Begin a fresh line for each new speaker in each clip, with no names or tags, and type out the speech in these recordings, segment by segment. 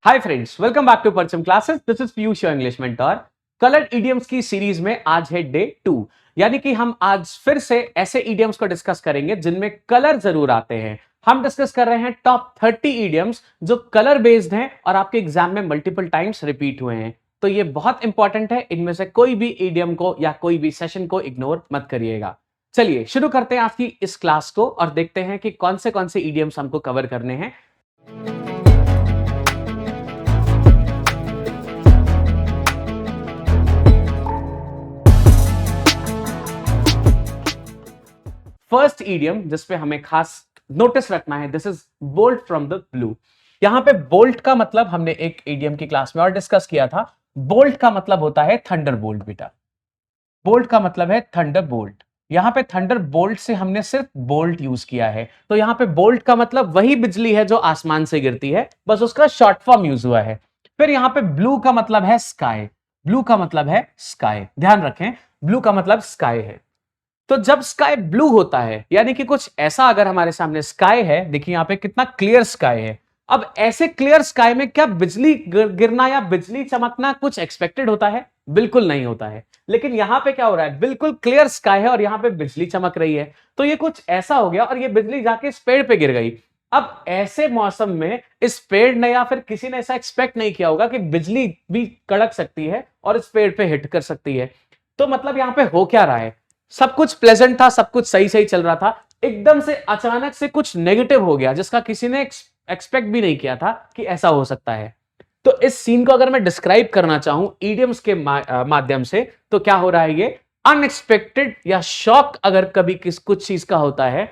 Hi friends, welcome back to Parcham classes. This is Piyush your English mentor. Coloured idioms की series में आज है day 2, यानी कि हम आज फिर से ऐसे इडियम्स को डिस्कस करेंगे जिनमें कलर जरूर आते हैं। हम डिस्कस कर रहे हैं टॉप 30 इडियम्स जो कलर बेस्ड हैं और आपके एग्जाम में मल्टीपल टाइम्स रिपीट हुए हैं। तो ये बहुत इंपॉर्टेंट है, इनमें से कोई भी इडियम को या कोई भी सेशन को इग्नोर मत करिएगा। चलिए शुरू करते हैं आज की इस क्लास को और देखते हैं कि कौन से इडियम्स हमको कवर करने हैं। फर्स्ट ईडियम जिस पे हमें खास नोटिस रखना है, this is bolt from the blue. यहां पे बोल्ट का मतलब हमने एक ईडियम की क्लास में और डिस्कस किया था। बोल्ट का मतलब होता है थंडर बोल्ट। बेटा, बोल्ट का मतलब है थंडर बोल्ट। यहां पे थंडर बोल्ट से हमने सिर्फ बोल्ट यूज किया है, तो यहां पे बोल्ट का मतलब वही बिजली है जो आसमान से गिरती है, बस उसका शॉर्ट फॉर्म यूज हुआ है। फिर यहां पे ब्लू का मतलब है स्काई। ब्लू का मतलब है स्काई, ध्यान रखें, ब्लू का मतलब स्काई है। तो जब स्काई ब्लू होता है यानी कि कुछ ऐसा अगर हमारे सामने स्काई है, देखिए यहां पे कितना क्लियर स्काई है। अब ऐसे क्लियर स्काई में क्या बिजली गिरना या बिजली चमकना कुछ एक्सपेक्टेड होता है? बिल्कुल नहीं होता है। लेकिन यहां पे क्या हो रहा है, बिल्कुल क्लियर स्काई है और यहां पे बिजली चमक रही है, तो ये कुछ ऐसा हो गया और ये बिजली जाके इस पेड़ पे गिर गई। अब ऐसे मौसम में इस पेड़ ने या फिर किसी ने ऐसा एक्सपेक्ट नहीं किया होगा कि बिजली भी कड़क सकती है और इस पेड़ पे हिट कर सकती है। तो मतलब यहां पे हो क्या रहा है, सब कुछ प्लेजेंट था, सब कुछ सही सही चल रहा था, एकदम से अचानक से कुछ नेगेटिव हो गया जिसका किसी ने एक्सपेक्ट भी नहीं किया था कि ऐसा हो सकता है। तो इस सीन को अगर मैं डिस्क्राइब करना चाहूं इडियम्स के माध्यम से, तो क्या हो रहा है, ये अनएक्सपेक्टेड या शॉक अगर कभी कुछ चीज का होता है,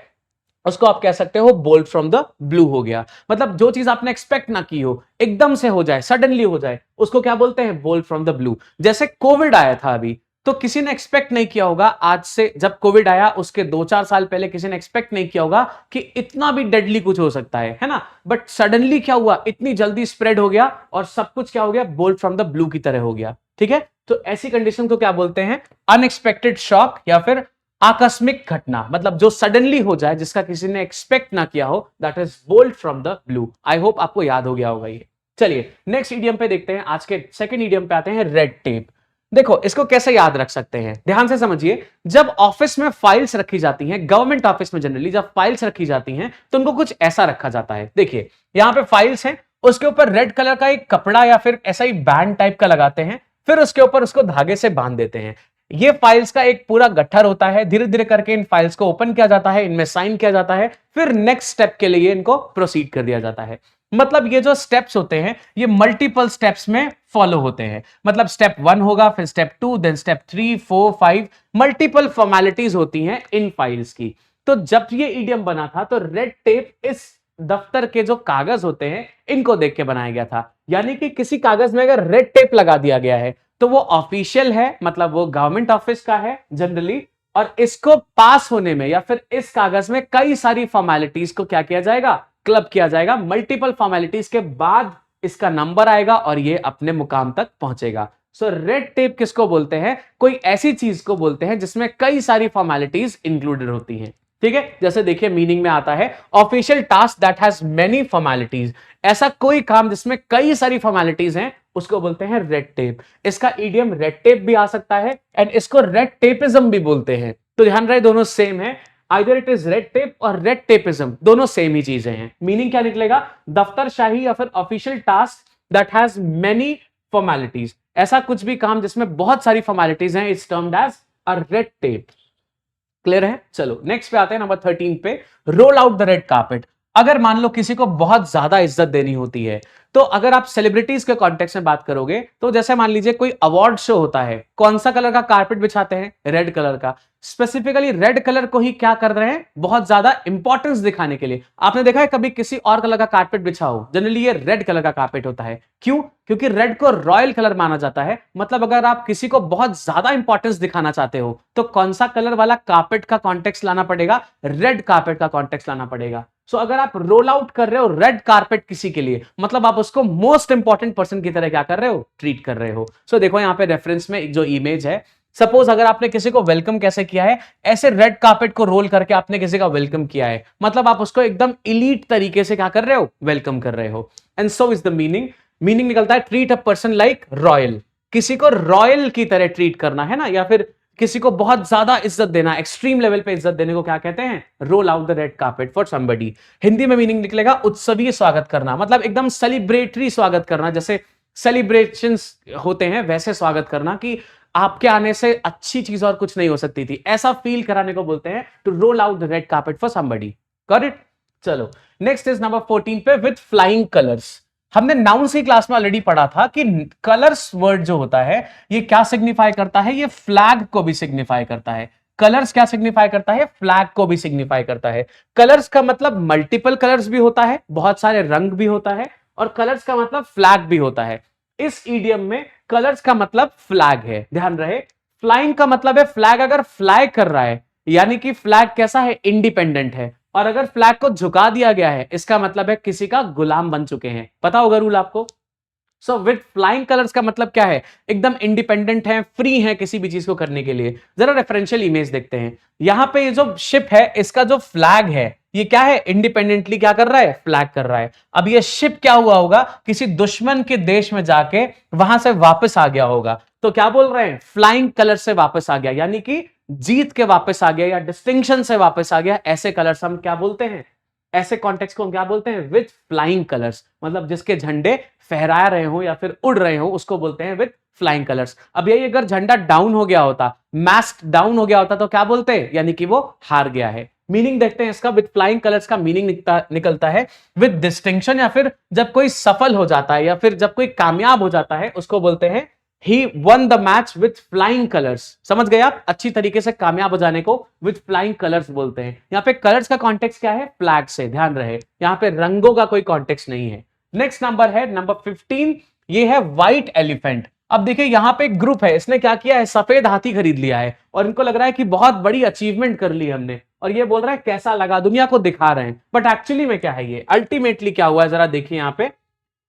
उसको आप कह सकते हो बोल्ट फ्रॉम द ब्लू हो गया। मतलब जो चीज आपने एक्सपेक्ट ना की हो, एकदम से हो जाए, सडनली हो जाए, उसको क्या बोलते हैं, बोल्ट फ्रॉम द ब्लू। जैसे कोविड आया था अभी, तो किसी ने एक्सपेक्ट नहीं किया होगा, आज से जब कोविड आया उसके 2-4 साल पहले किसी ने एक्सपेक्ट नहीं किया होगा कि इतना भी डेडली कुछ हो सकता है ना। बट सडनली क्या हुआ, इतनी जल्दी स्प्रेड हो गया और सब कुछ क्या हो गया, बोल्ट फ्रॉम द ब्लू की तरह हो गया। ठीक है, तो ऐसी कंडीशन को क्या बोलते हैं, अनएक्सपेक्टेड शॉक या फिर आकस्मिक घटना। मतलब जो सडनली हो जाए, जिसका किसी ने एक्सपेक्ट ना किया हो, that is bolt from the blue. I hope आपको याद हो गया होगा ये। चलिए नेक्स्ट ईडियम पे देखते हैं, आज के सेकंड ईडियम पे आते हैं, रेड टेप। देखो इसको कैसे याद रख सकते हैं, ध्यान से समझिए। जब ऑफिस में फाइल्स रखी जाती हैं, गवर्नमेंट ऑफिस में जनरली जब फाइल्स रखी जाती हैं, तो उनको कुछ ऐसा रखा जाता है। देखिए यहां पे फाइल्स हैं, उसके ऊपर रेड कलर का एक कपड़ा या फिर ऐसा ही बैंड टाइप का लगाते हैं, फिर उसके ऊपर उसको धागे से बांध देते हैं। ये फाइल्स का एक पूरा गट्ठर होता है, धीरे धीरे करके इन फाइल्स को ओपन किया जाता है, इनमें साइन किया जाता है, फिर नेक्स्ट स्टेप के लिए इनको प्रोसीड कर दिया जाता है। मतलब ये जो स्टेप्स होते हैं ये मल्टीपल स्टेप्स में फॉलो होते हैं। मतलब स्टेप 1 होगा, फिर step 2, then step 3, 4, 5, multiple formalities होती हैं इन फाइल्स की। तो जब ये इडियम बना था तो रेड टेप इस दफ्तर के जो कागज होते हैं इनको देख के बनाया गया था। यानी कि किसी कागज में अगर रेड टेप लगा दिया गया है तो वो ऑफिशियल है, मतलब वो गवर्नमेंट ऑफिस का है जनरली, और इसको पास होने में या फिर इस कागज में कई सारी फॉर्मेलिटीज को क्या किया जाएगा, क्लब किया जाएगा। मल्टीपल फॉर्मेलिटीज के बाद इसका नंबर आएगा और ये अपने मुकाम तक पहुंचेगा। सो रेड टेप किसको बोलते हैं, कोई ऐसी चीज को बोलते हैं जिसमें कई सारी फॉर्मेलिटीज इंक्लूडेड होती हैं। ठीक है, जैसे देखिए मीनिंग में आता है official task that has many formalities. ऐसा कोई काम जिसमें कई सारी फॉर्मेलिटीज हैं उसको बोलते हैं रेड टेप। इसका इडियम रेड टेप भी आ सकता है एंड इसको रेड टेपिज्म भी बोलते हैं। तो ध्यान रहे दोनों सेम है, either it is red tape और रेड टेपिज्म, दोनों सेम ही चीजें हैं। मीनिंग क्या निकलेगा, दफ्तरशाही या फिर official task that has many formalities. ऐसा कुछ भी काम जिसमें बहुत सारी फॉर्मेलिटीज हैं, it's termed as a red tape. Clear है? चलो नेक्स्ट पे आते हैं, नंबर 13 पे, roll out the red carpet. अगर मान लो किसी को बहुत ज्यादा इज्जत देनी होती है, तो अगर आप सेलिब्रिटीज के कॉन्टेक्स्ट में बात करोगे, तो जैसे मान लीजिए कोई अवार्ड शो होता है, कौन सा कलर का कारपेट बिछाते हैं, रेड कलर का। स्पेसिफिकली रेड कलर को ही क्या कर रहे हैं, बहुत ज्यादा इंपॉर्टेंस दिखाने के लिए। आपने देखा है कभी किसी और कलर का कारपेट बिछाओ, जनरली ये रेड कलर का कारपेट होता है। क्यों? क्योंकि रेड को रॉयल कलर माना जाता है। मतलब अगर आप किसी को बहुत ज्यादा इंपॉर्टेंस दिखाना चाहते हो, तो कौन सा कलर वाला कारपेट का कॉन्टेक्स्ट लाना पड़ेगा, रेड कारपेट का कॉन्टेक्स्ट लाना पड़ेगा। सो अगर आप रोल आउट कर रहे हो रेड कारपेट किसी के लिए, मतलब आप उसको मोस्ट इंपॉर्टेंट पर्सन की तरह क्या कर रहे हो, ट्रीट कर रहे हो। सो देखो यहाँ पे रेफरेंस में जो इमेज है, सपोज अगर आपने किसी को वेलकम कैसे किया है, ऐसे रेड कार्पेट को रोल करके आपने किसी का वेलकम किया है, मतलब आप उसको एकदम इलीट तरीके से क्या कर रहे हो, वेलकम कर रहे हो। And so is the meaning, meaning निकलता है treat a person like royal, किसी को रॉयल की तरह ट्रीट करना है ना, या फिर किसी को बहुत ज्यादा इज्जत देना, एक्सट्रीम लेवल पे इज्जत देने को क्या कहते हैं, role out the red carpet for somebody. Hindi में मीनिंग निकलेगा उत्सवीय स्वागत करना, मतलब एकदम सेलिब्रेटरी स्वागत करना, जैसे सेलिब्रेशंस होते हैं वैसे स्वागत करना, कि आपके आने से अच्छी चीज और कुछ नहीं हो सकती थी, ऐसा फील कराने को बोलते हैं to roll out the red carpet for somebody. Got it? चलो नेक्स्ट इज नंबर 14 पे विथ फ्लाइंग कलर्स। हमने नाउन्स की क्लास में ऑलरेडी पढ़ा था कि कलर्स वर्ड जो होता है ये क्या सिग्निफाई करता है, ये फ्लैग को भी सिग्निफाई करता है। कलर्स क्या सिग्निफाई करता है, फ्लैग को भी सिग्निफाई करता है। कलर्स का मतलब मल्टीपल कलर्स भी होता है, बहुत सारे रंग भी होता है, और कलर्स का मतलब फ्लैग भी होता है। इस ईडियम में कलर्स का मतलब फ्लैग है, ध्यान रहे। फ्लाइंग का मतलब है फ्लैग अगर फ्लाई कर रहा है, यानी कि फ्लैग कैसा है, इंडिपेंडेंट है, और अगर फ्लैग को झुका दिया गया है इसका मतलब है किसी का गुलाम बन चुके हैं। पता होगा रूल आपको। सो विथ फ्लाइंग कलर्स का मतलब क्या है, एकदम इंडिपेंडेंट है, फ्री है किसी भी चीज को करने के लिए। जरा रेफरेंशियल इमेज देखते हैं। यहां पे ये जो शिप है इसका जो फ्लैग है ये क्या है, इंडिपेंडेंटली क्या कर रहा है, फ्लैग कर रहा है। अब ये शिप क्या हुआ होगा, किसी दुश्मन के देश में जाके वहां से वापस आ गया होगा, तो क्या बोल रहे हैं, फ्लाइंग कलर से वापस आ गया, यानी कि जीत के वापस आ गया या डिस्टिंक्शन से वापस आ गया। ऐसे कलर्स हम क्या बोलते हैं, ऐसे कॉन्टेक्स्ट को हम क्या बोलते हैं, विथ फ्लाइंग कलर्स, मतलब जिसके झंडे फहरा रहे हो या फिर उड़ रहे हो उसको बोलते हैं विथ फ्लाइंग कलर्स। अब यही अगर झंडा डाउन हो गया होता, मास्ट डाउन हो गया होता, तो क्या बोलते हैं, यानी कि वो हार गया है। मीनिंग देखते हैं इसका, विथ फ्लाइंग कलर्स का मीनिंग निकलता है विथ डिस्टिंक्शन, या फिर जब कोई सफल हो जाता है या फिर जब कोई कामयाब हो जाता है उसको बोलते हैं he won the match with flying colors। समझ गए आप, अच्छी तरीके से कामयाब हो जाने को with flying colors बोलते हैं। यहां पे कलर्स का कॉन्टेक्स्ट क्या है, फ्लैग से, ध्यान रहे, यहां पे रंगों का कोई कॉन्टेक्स्ट नहीं है। नेक्स्ट नंबर है नंबर 15, ये है व्हाइट एलिफेंट। अब देखिए यहां पे एक ग्रुप है, इसने क्या किया है, सफेद हाथी खरीद लिया है, और इनको लग रहा है कि बहुत बड़ी अचीवमेंट कर ली हमने, और ये बोल रहा है कैसा लगा, दुनिया को दिखा रहे हैं। बट एक्चुअली में क्या है, ये अल्टीमेटली क्या हुआ है, जरा देखिए यहां पे,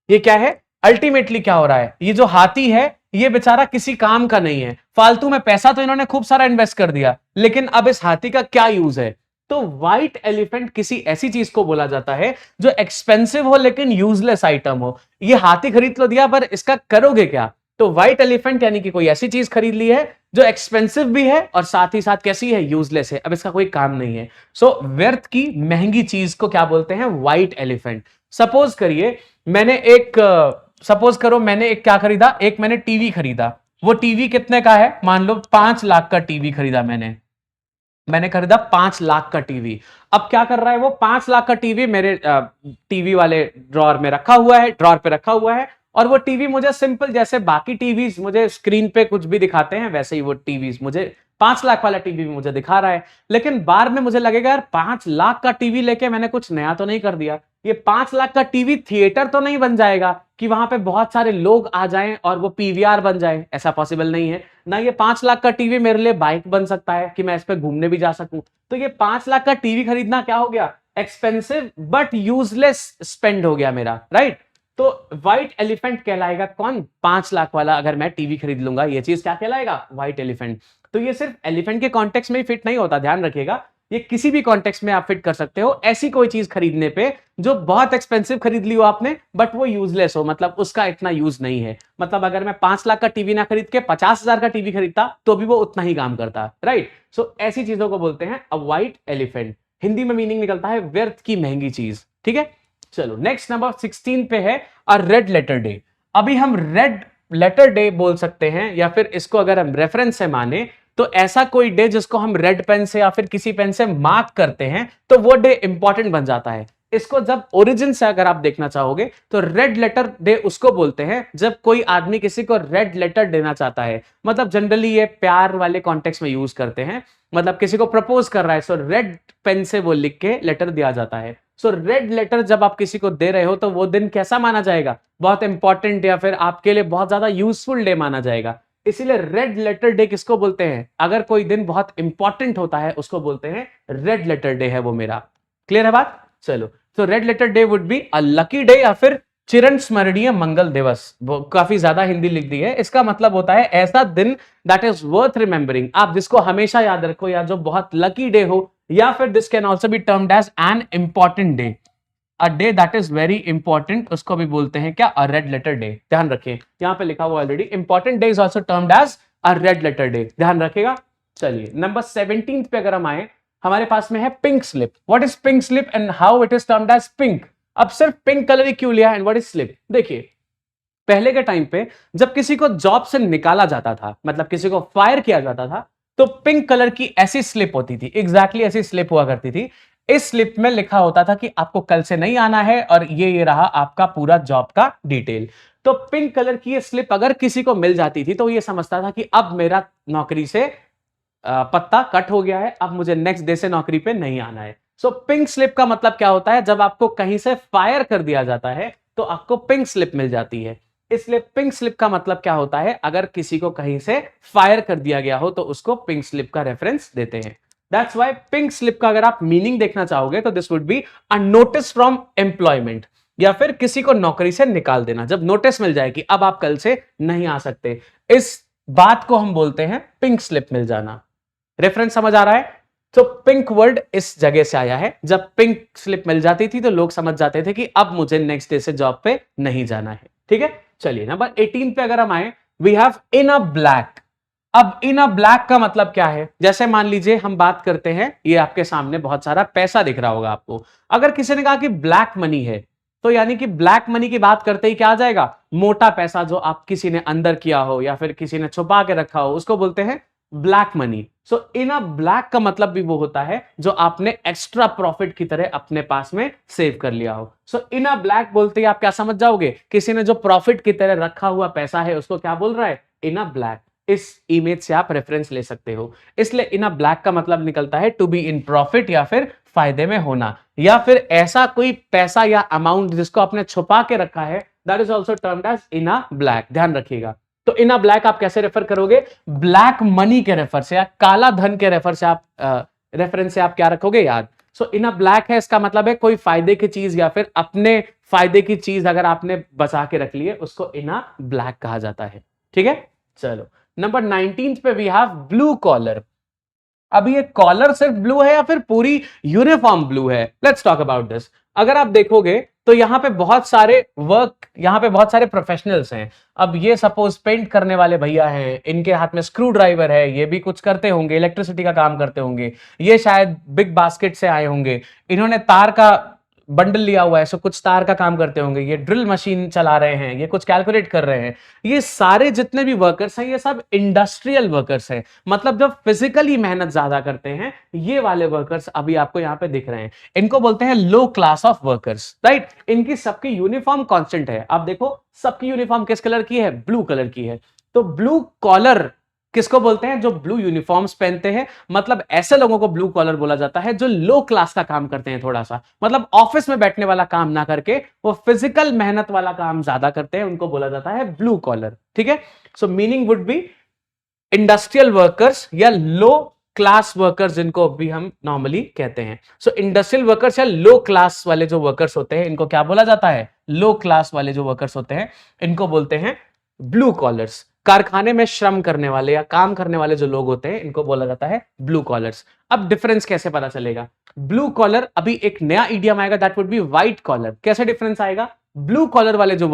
ये क्या है, अल्टीमेटली क्या हो रहा है, ये जो हाथी है ये बेचारा किसी काम का नहीं है, फालतू में पैसा तो इन्होंने खूब सारा इन्वेस्ट कर दिया, लेकिन अब इस हाथी का क्या यूज है। तो व्हाइट एलिफेंट किसी ऐसी चीज को बोला जाता है जो एक्सपेंसिव हो लेकिन यूजलेस आइटम हो। ये हाथी खरीद तो दिया पर इसका करोगे क्या, तो व्हाइट एलिफेंट यानी कि कोई ऐसी चीज खरीद ली है जो एक्सपेंसिव भी है और साथ ही साथ कैसी है, यूजलेस है, अब इसका कोई काम नहीं है। सो व्यर्थ की महंगी चीज को क्या बोलते हैं, व्हाइट एलिफेंट। सपोज करिए सपोज करो मैंने एक क्या खरीदा, एक मैंने टीवी खरीदा, वो टीवी कितने का है, मान लो 5 लाख का टीवी खरीदा मैंने खरीदा 5 लाख का टीवी। अब क्या कर रहा है वो 5 लाख का टीवी मेरे टीवी वाले ड्रॉर में रखा हुआ है, ड्रॉर पे रखा हुआ है, और वो टीवी मुझे सिंपल जैसे बाकी टीवीज मुझे स्क्रीन पे कुछ भी दिखाते हैं वैसे ही वो टीवीज मुझे 5 लाख वाला टीवी भी मुझे दिखा रहा है। लेकिन बाद में मुझे लगेगा यार 5 लाख का टीवी लेके मैंने कुछ नया तो नहीं कर दिया, ये 5 लाख का टीवी थिएटर तो नहीं बन जाएगा कि वहां पे बहुत सारे लोग आ जाएं और वो पीवीआर बन जाए, ऐसा पॉसिबल नहीं है ना। ये 5 लाख का टीवी मेरे लिए बाइक बन सकता है कि मैं इस पे घूमने भी जा सकूं। तो ये 5 लाख का टीवी खरीदना क्या हो गया, एक्सपेंसिव बट यूजलेस स्पेंड हो गया मेरा, राइट। तो व्हाइट एलिफेंट कहलाएगा कौन, 5 लाख वाला अगर मैं टीवी खरीद लूंगा ये चीज क्या कहलाएगा, व्हाइट एलिफेंट। तो ये सिर्फ एलिफेंट के कॉन्टेक्स्ट में ही फिट नहीं होता, ध्यान रखिएगा, ये किसी भी कॉन्टेक्स्ट में आप फिट कर सकते हो। ऐसी कोई चीज खरीदने पे जो बहुत एक्सपेंसिव खरीद ली हो आपने बट वो यूजलेस हो, मतलब उसका इतना यूज नहीं है। मतलब अगर मैं 5 लाख का टीवी ना खरीद के 50,000 का टीवी खरीदता तो भी वो उतना ही काम करता, राइट। सो ऐसी चीजों को बोलते हैं अ व्हाइट एलिफेंट। हिंदी में मीनिंग निकलता है व्यर्थ की महंगी चीज, ठीक है। चलो नेक्स्ट नंबर 16 पे है अ रेड लेटर डे। अभी हम रेड लेटर डे बोल सकते हैं, या फिर इसको अगर हम रेफरेंस से माने तो ऐसा कोई डे जिसको हम रेड पेन से या फिर किसी पेन से मार्क करते हैं तो वो डे इंपॉर्टेंट बन जाता है। इसको जब ओरिजिन से अगर आप देखना चाहोगे तो रेड लेटर डे उसको बोलते हैं जब कोई आदमी किसी को रेड लेटर देना चाहता है। मतलब जनरली ये प्यार वाले कॉन्टेक्स्ट में यूज करते हैं, मतलब किसी को प्रपोज कर रहा है सो रेड पेन से वो लिख के लेटर दिया जाता है। सो रेड लेटर जब आप किसी को दे रहे हो तो वो दिन कैसा माना जाएगा, बहुत इंपॉर्टेंट या फिर आपके लिए बहुत ज्यादा यूजफुल डे माना जाएगा। इसीलिए रेड लेटर डे किसको बोलते हैं, अगर कोई दिन बहुत इंपॉर्टेंट होता है उसको बोलते हैं रेड लेटर डे है वो मेरा। क्लियर है बात। चलो तो red letter day would be a lucky day या फिर चिरन स्मरणीय मंगल दिवस। वो काफी ज्यादा हिंदी लिख दी है, इसका मतलब होता है ऐसा दिन दैट इज वर्थ रिमेंबरिंग, आप जिसको हमेशा याद रखो या जो बहुत लकी डे हो, या फिर this can also be termed as an important day. A day that is very important, उसको भी बोलते हैं क्या, अ रेड लेटर डे। ध्यान रखें, यहां पे लिखा हुआ already, important day is also termed as a red letter day, ध्यान रखेगा। चलिए नंबर 17 पे अगर हम आए, हमारे पास में है pink slip. What is pink slip and how it is termed as pink? अब सिर्फ पिंक कलर ही क्यों लिया, एंड व्हाट इज स्लिप? देखिए पहले के टाइम पे जब किसी को जॉब से निकाला जाता था, मतलब किसी को फायर किया जाता था, तो पिंक कलर की ऐसी स्लिप होती थी, एग्जैक्टली ऐसी स्लिप हुआ करती थी। इस स्लिप में लिखा होता था कि आपको कल से नहीं आना है, और ये रहा आपका पूरा जॉब का डिटेल। तो पिंक कलर की ये स्लिप अगर किसी को मिल जाती थी तो ये समझता था कि अब मेरा नौकरी से पत्ता कट हो गया है, अब मुझे नेक्स्ट डे से नौकरी पे नहीं आना है। सो पिंक स्लिप का मतलब क्या होता है, जब आपको कहीं से फायर कर दिया जाता है तो आपको पिंक स्लिप मिल जाती है। इसलिए पिंक स्लिप का मतलब क्या होता है, अगर किसी को कहीं से फायर कर दिया गया हो तो उसको पिंक स्लिप का रेफरेंस देते हैं। दैट्स व्हाई पिंक स्लिप का अगर आप मीनिंग देखना चाहोगे तो this would be a notice from employment, या फिर किसी को नौकरी से निकाल देना। जब नोटिस मिल जाए कि अब आप कल से नहीं आ सकते, इस बात को हम बोलते हैं पिंक स्लिप मिल जाना। रेफरेंस समझ आ रहा है? तो पिंक वर्ड इस जगह से आया है, जब पिंक स्लिप मिल जाती थी तो लोग समझ जाते थे कि अब मुझे नेक्स्ट डे से जॉब पे नहीं जाना है। ठीक है, चलिए नंबर 18 पे अगर हम आए, we have in a black. अब इन अ ब्लैक का मतलब क्या है, जैसे मान लीजिए हम बात करते हैं, ये आपके सामने बहुत सारा पैसा दिख रहा होगा आपको। अगर किसी ने कहा कि ब्लैक मनी है, तो यानी कि ब्लैक मनी की बात करते ही क्या आ जाएगा, मोटा पैसा जो आप किसी ने अंदर किया हो या फिर किसी ने छुपा के रखा हो, उसको बोलते हैं black money. So in a black का मतलब भी वो होता है जो आपने एक्स्ट्रा प्रॉफिट की तरह अपने पास में सेव कर लिया हो। सो इन अ ब्लैक बोलते ही आप क्या समझ जाओगे, किसी ने जो प्रॉफिट की तरह रखा हुआ पैसा है उसको क्या बोल रहा है, इन अ ब्लैक। इस इमेज से आप रेफरेंस ले सकते हो। इसलिए इन अ ब्लैक का मतलब निकलता है टू बी इन प्रॉफिट, या फिर फायदे में होना, या फिर ऐसा कोई पैसा या अमाउंट जिसको आपने छुपा के रखा है, that is also termed as in a black. ध्यान रखिएगा। तो इन अ ब्लैक आप कैसे रेफर करोगे, ब्लैक मनी के रेफर से या काला धन के रेफर से आप रेफरेंस से आप क्या रखोगे याद। सो इन अ ब्लैक है, इसका मतलब है कोई फायदे की चीज या फिर अपने फायदे की चीज अगर आपने बचा के रख ली है, उसको इन अ ब्लैक कहा जाता है। ठीक है, चलो नंबर 19 पे वी हैव ब्लू कॉलर। अब ये कॉलर सिर्फ ब्लू है या फिर पूरी यूनिफॉर्म ब्लू है, लेट्स टॉक अबाउट दिस। अगर आप देखोगे तो यहां पे बहुत सारे यहां पे बहुत सारे प्रोफेशनल्स हैं। अब ये सपोज पेंट करने वाले भैया हैं, इनके हाथ में स्क्रू ड्राइवर है, ये भी कुछ करते होंगे, इलेक्ट्रिसिटी का काम करते होंगे। ये शायद बिग बास्केट से आए होंगे, इन्होंने तार का बंडल लिया हुआ है, सो कुछ तार का काम करते होंगे। ये ड्रिल मशीन चला रहे हैं, ये कुछ कैलकुलेट कर रहे हैं। ये सारे जितने भी वर्कर्स हैं, ये सब इंडस्ट्रियल वर्कर्स हैं, मतलब जो फिजिकली मेहनत ज्यादा करते हैं, ये वाले वर्कर्स अभी आपको यहां पे दिख रहे हैं। इनको बोलते हैं लो क्लास ऑफ वर्कर्स, राइट। इनकी सबकी यूनिफॉर्म कांस्टेंट है। आप देखो सबकी यूनिफॉर्म किस कलर की है, ब्लू कलर की है। तो ब्लू कॉलर किसको बोलते हैं, जो ब्लू यूनिफॉर्म्स पहनते हैं। मतलब ऐसे लोगों को ब्लू कॉलर बोला जाता है जो लो क्लास का काम करते हैं, थोड़ा सा मतलब ऑफिस में बैठने वाला काम ना करके वो फिजिकल मेहनत वाला काम ज्यादा करते हैं, उनको बोला जाता है ब्लू कॉलर। ठीक है, so meaning would be industrial workers या लो क्लास वर्कर्स, जिनको भी हम नॉर्मली कहते हैं। सो इंडस्ट्रियल वर्कर्स या लो क्लास वाले जो वर्कर्स होते हैं, इनको क्या बोला जाता है, लो क्लास वाले जो वर्कर्स होते हैं, इनको बोलते हैं ब्लू कॉलर्स। कारखाने में श्रम करने वाले या काम करने वाले जो लोग होते हैं, इनको बोला जाता है ब्लू कॉलर्स। अब डिफरेंस कैसे पता चलेगा, ब्लू कॉलर, अभी एक नया इडियम आएगा, that would be white collar. कैसे डिफरेंस आएगा, ब्लू कॉलर वाले जो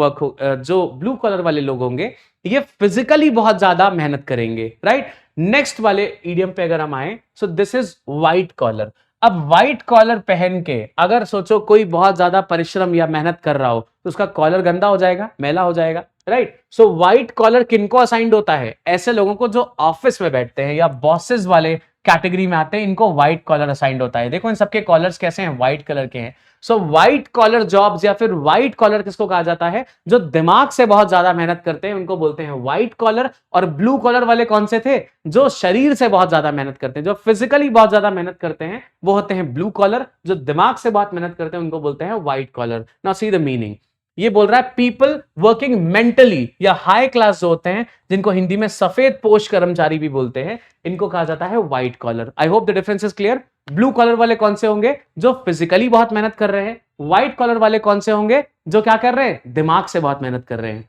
ब्लू कॉलर वाले लोग होंगे, ये फिजिकली बहुत ज्यादा मेहनत करेंगे, राइट। नेक्स्ट वाले इडियम पे अगर हम आए, so this is white collar. अब व्हाइट कॉलर पहन के अगर सोचो कोई बहुत ज्यादा परिश्रम या मेहनत कर रहा हो, तो उसका कॉलर गंदा हो जाएगा, मैला हो जाएगा, राइट। सो व्हाइट कॉलर किनको असाइंड होता है, ऐसे लोगों को जो ऑफिस में बैठते हैं या बॉसेस वाले कैटेगरी में आते हैं, इनको व्हाइट कॉलर असाइंड होता है। देखो इन सबके कॉलर्स कैसे हैं, व्हाइट कलर के हैं। सो व्हाइट कॉलर जॉब्स या फिर व्हाइट कॉलर किसको कहा जाता है, जो दिमाग से बहुत ज्यादा मेहनत करते हैं, उनको बोलते हैं व्हाइट कॉलर। और ब्लू कॉलर वाले कौन से थे, जो शरीर से बहुत ज्यादा मेहनत करते हैं, जो फिजिकली बहुत ज्यादा मेहनत करते हैं, वो होते हैं ब्लू कॉलर। जो दिमाग से बहुत मेहनत करते हैं, उनको बोलते हैं white collar. Now see the meaning, ये बोल रहा है पीपल वर्किंग मेंटली या हाई क्लास जो होते हैं, जिनको हिंदी में सफेद पोष कर्मचारी भी बोलते हैं, इनको कहा जाता है white collar. I hope the difference is clear. Blue collar वाले कौन से होंगे, जो फिजिकली बहुत मेहनत कर रहे हैं। व्हाइट कॉलर वाले कौन से होंगे, जो क्या कर रहे हैं, दिमाग से बहुत मेहनत कर रहे हैं।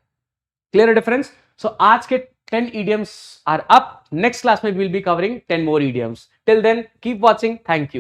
Clear difference. सो आज के 10 idioms are up. Next class में we will be covering 10 more idioms. Till then, keep watching. Thank you.